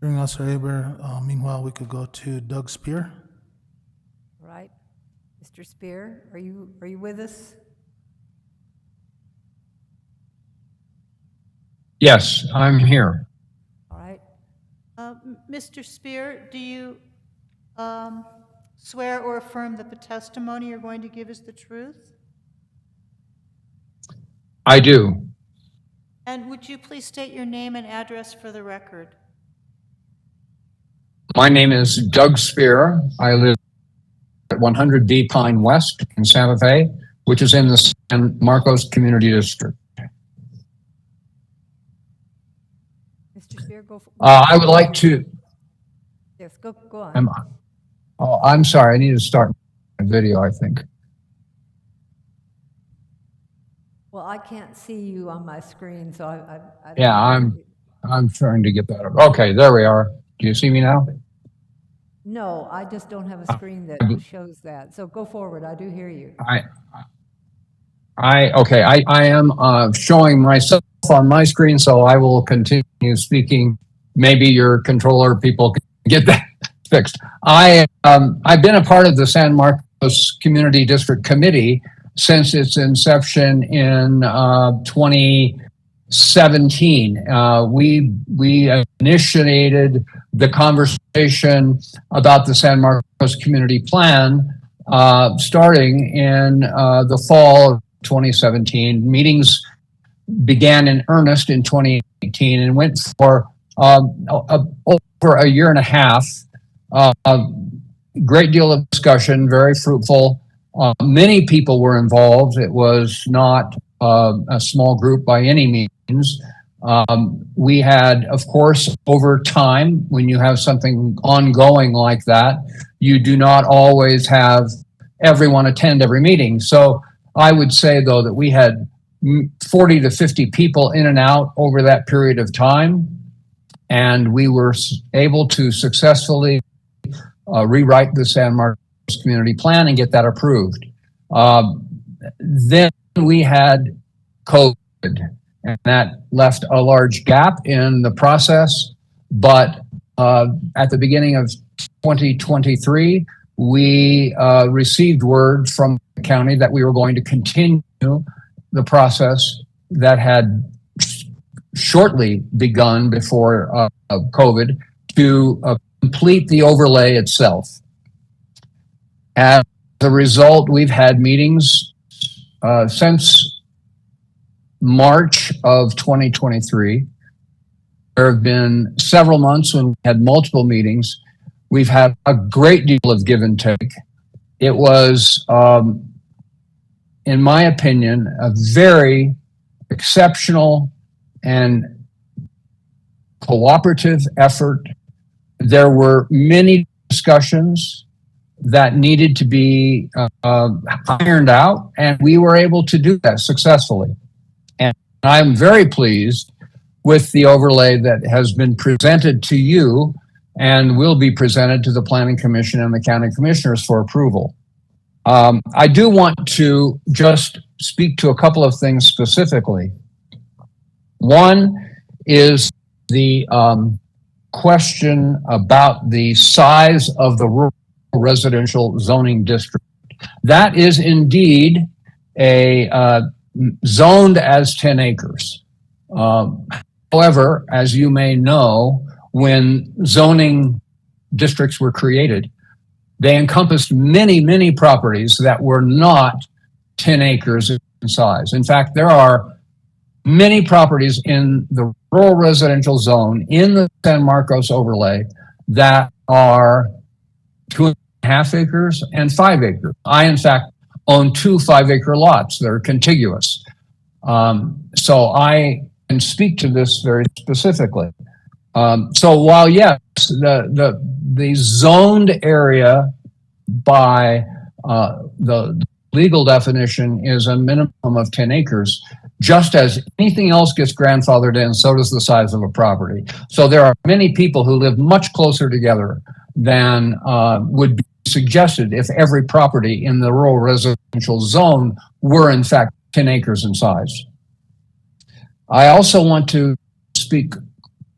Hearing us, Sir Eber, meanwhile, we could go to Doug Spear. All right. Mr. Spear, are you with us? Yes, I'm here. All right. Mr. Spear, do you swear or affirm that the testimony you're going to give is the truth? I do. And would you please state your name and address for the record? My name is Doug Spear. I live at 100B Pine West in Santa Fe, which is in the San Marcos Community District. Mr. Spear, go for I would like to. Yes, go on. I'm sorry. I need to start my video, I think. Well, I can't see you on my screen, so I don't Yeah, I'm trying to get that up. Okay, there we are. Do you see me now? No, I just don't have a screen that shows that. So go forward. I do hear you. I am showing myself on my screen, so I will continue speaking. Maybe your controller people can get that fixed. I've been a part of the San Marcos Community District Committee since its inception in 2017. We initiated the conversation about the San Marcos Community Plan starting in the fall of 2017. Meetings began in earnest in 2018 and went for over a year and a half. Great deal of discussion, very fruitful. Many people were involved. It was not a small group by any means. We had, of course, over time, when you have something ongoing like that, you do not always have everyone attend every meeting. So I would say, though, that we had 40 to 50 people in and out over that period of time, and we were able to successfully rewrite the San Marcos Community Plan and get that approved. Then we had COVID, and that left a large gap in the process. But at the beginning of 2023, we received word from the county that we were going to continue the process that had shortly begun before COVID to complete the overlay itself. As a result, we've had meetings since March of 2023. There have been several months when we had multiple meetings. We've had a great deal of give and take. It was, in my opinion, a very exceptional and cooperative effort. There were many discussions that needed to be ironed out, and we were able to do that successfully. And I'm very pleased with the overlay that has been presented to you and will be presented to the Planning Commission and the County Commissioners for approval. I do want to just speak to a couple of things specifically. One is the question about the size of the rural residential zoning district. That is indeed a zoned as 10 acres. However, as you may know, when zoning districts were created, they encompassed many, many properties that were not 10 acres in size. In fact, there are many properties in the rural residential zone in the San Marcos overlay that are 2.5 acres and 5 acres. I, in fact, own 2 5-acre lots that are contiguous. So I can speak to this very specifically. So while yes, the zoned area by the legal definition is a minimum of 10 acres, just as anything else gets grandfathered in, so does the size of a property. So there are many people who live much closer together than would be suggested if every property in the rural residential zone were in fact 10 acres in size. I also want to speak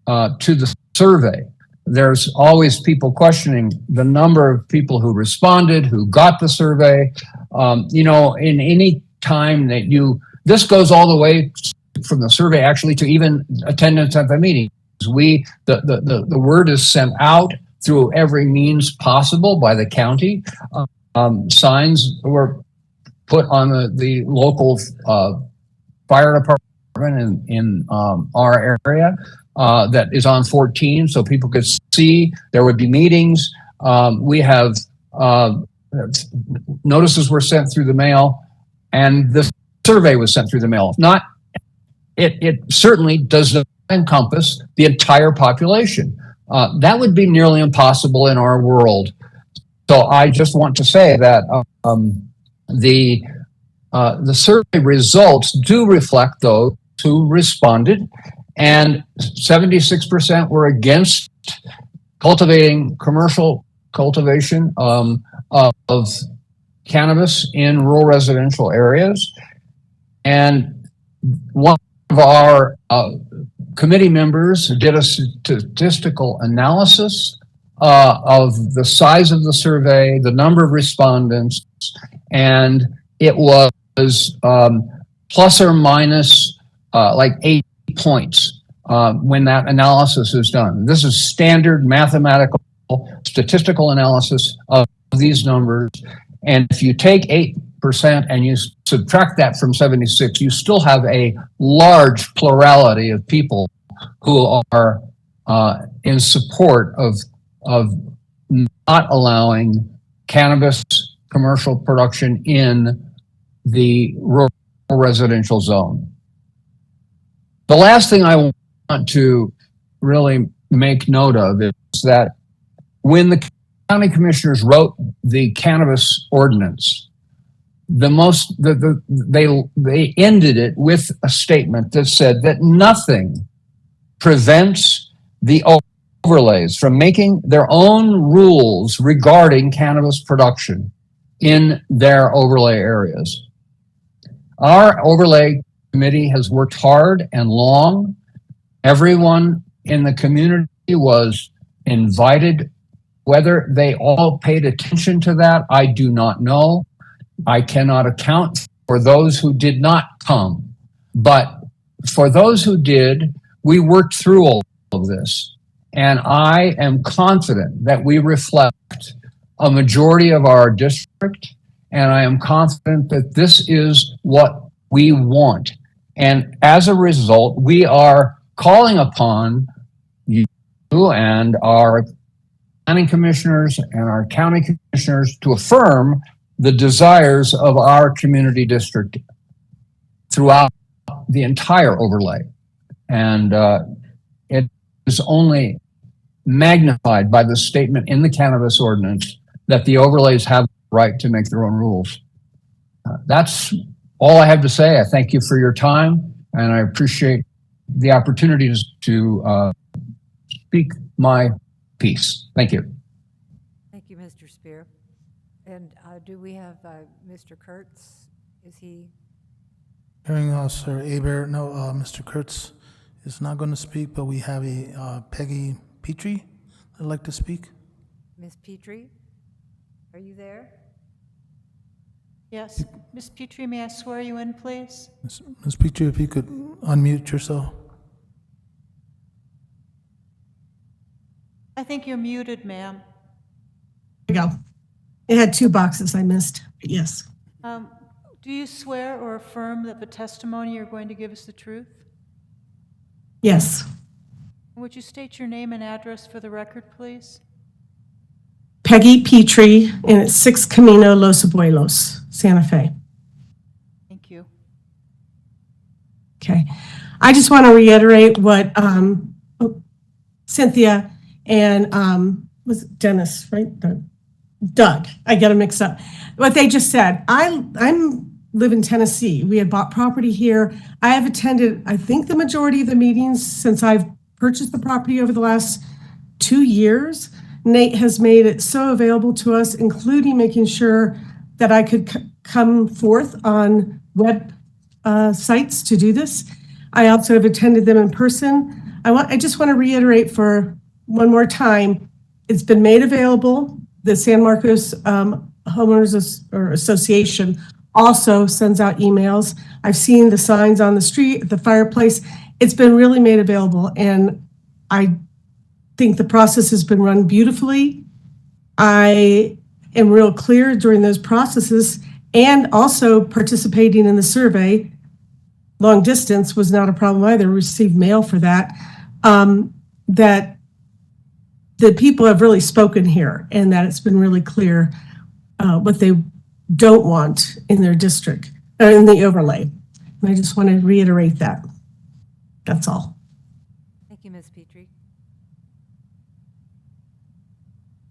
to the survey. There's always people questioning the number of people who responded, who got the survey. You know, in any time that this goes all the way from the survey actually to even attendance at the meeting. The word is sent out through every means possible by the county. Signs were put on the local fire department in our area that is on 14, so people could see. There would be meetings. We have notices were sent through the mail, and the survey was sent through the mail. It certainly does not encompass the entire population. That would be nearly impossible in our world. So I just want to say that the survey results do reflect those who responded, and 76% were against commercial cultivation of cannabis in rural residential areas. And one of our committee members did a statistical analysis of the size of the survey, the number of respondents, and it was plus or minus like 8 points when that analysis is done. This is standard mathematical, statistical analysis of these numbers. And if you take 8% and you subtract that from 76, you still have a large plurality of people who are in support of not allowing cannabis commercial production in the rural residential zone. The last thing I want to really make note of is that when the county commissioners wrote the cannabis ordinance, they ended it with a statement that said that nothing prevents the overlays from making their own rules regarding cannabis production in their overlay areas. Our overlay committee has worked hard and long. Everyone in the community was invited. Whether they all paid attention to that, I do not know. I cannot account for those who did not come. But for those who did, we worked through all of this. And I am confident that we reflect a majority of our district. And I am confident that this is what we want. And as a result, we are calling upon you and our planning commissioners and our county commissioners to affirm the desires of our community district throughout the entire overlay. And it is only magnified by the statement in the cannabis ordinance that the overlays have the right to make their own rules. That's all I have to say. I thank you for your time, and I appreciate the opportunities to speak my piece. Thank you. Thank you, Mr. Spear. And do we have Mr. Kurtz? Is he? Hearing Officer Hebert, no, Mr. Kurtz is not going to speak, but we have a Peggy Petrie that'd like to speak. Ms. Petrie, are you there? Yes. Ms. Petrie, may I swear you in, please? Ms. Petrie, if you could unmute yourself. I think you're muted, ma'am. There we go. It had two boxes I missed, but yes. Do you swear or affirm that the testimony you're going to give is the truth? Yes. Would you state your name and address for the record, please? Peggy Petrie, and it's 6 Camino Los Abuelos, Santa Fe. Thank you. Okay. I just want to reiterate what Cynthia and was it Dennis, right? Doug, I get them mixed up. What they just said. I live in Tennessee. We had bought property here. I have attended, I think, the majority of the meetings since I've purchased the property over the last 2 years. Nate has made it so available to us, including making sure that I could come forth on web sites to do this. I also have attended them in person. I just want to reiterate for one more time, it's been made available. The San Marcos Homeowners Association also sends out emails. I've seen the signs on the street, at the fireplace. It's been really made available, and I think the process has been run beautifully. I am real clear during those processes, and also participating in the survey. Long distance was not a problem either. Received mail for that. That the people have really spoken here, and that it's been really clear what they don't want in their district, or in the overlay. And I just want to reiterate that. That's all. Thank you, Ms. Petrie.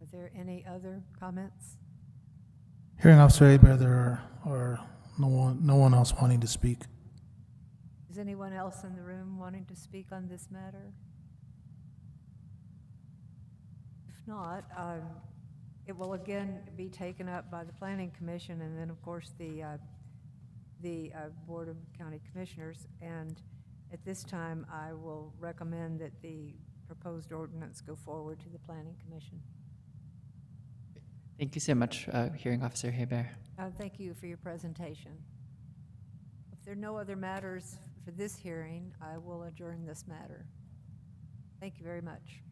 Are there any other comments? Hearing Officer Hebert, there are no one else wanting to speak. Is anyone else in the room wanting to speak on this matter? If not, it will again be taken up by the Planning Commission and then, of course, the Board of County Commissioners. And at this time, I will recommend that the proposed ordinance go forward to the Planning Commission. Thank you so much, Hearing Officer Hebert. Thank you for your presentation. If there are no other matters for this hearing, I will adjourn this matter. Thank you very much.